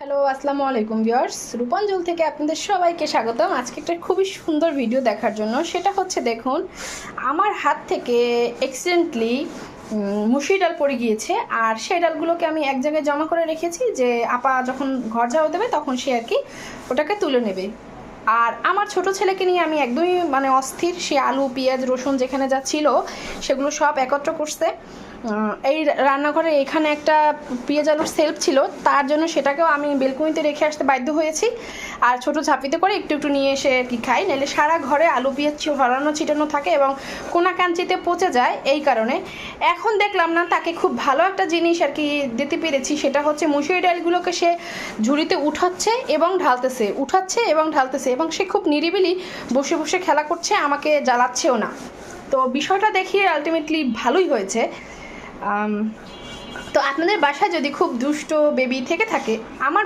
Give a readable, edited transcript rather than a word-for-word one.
Hello, আসসালামু আলাইকুম viewers. রূপাঞ্জল থেকে আপনাদের সবাইকে স্বাগতম আজকে একটা খুবই সুন্দর ভিডিও দেখার জন্য। সেটা হচ্ছে, দেখুন, আমার হাত থেকে অ্যাক্সিডেন্টলি মুসুরি ডাল পড়ে গিয়েছে, আর সেই ডালগুলোকে আমি এক জায়গায় জমা করে রেখেছি যে আপা যখন ঘর ঝাড়ু দেবে তখন সে আর কি ওটাকে তুলে নেবে। আর আমার ছোট ছেলেকে নিয়ে আমি একদমই অস্থির। সে আলু পেঁয়াজ রসুন যেখানে যা ছিল সেগুলো সব একত্র করছে। এই রান্নাঘরে এখানে একটা পেঁয়াজ আলুর সেলফ ছিল, তার জন্য সেটাকেও আমি বেলকুনিতে রেখে আসতে বাধ্য হয়েছি। আর ছোট ঝাঁপিতে করে একটু একটু নিয়ে এসে আর কি খাই, নাহলে সারা ঘরে আলু পেঁয়াজ ছড়ানো ছিটানো থাকে এবং কোনা কাঞ্চিতে পচে যায়। এই কারণে এখন দেখলাম না তাকে খুব ভালো একটা জিনিস আর কি দিতে পেরেছি, সেটা হচ্ছে মুসুরি ডালগুলোকে সে ঝুড়িতে উঠাচ্ছে এবং ঢালতেছে এবং সে খুব নিরিবিলি বসে বসে খেলা করছে, আমাকে জ্বালাচ্ছেও না। তো বিষয়টা দেখিয়ে আলটিমেটলি ভালোই হয়েছে। তো আপনাদের বাসায় যদি খুব দুষ্ট বেবি থেকে থাকে, আমার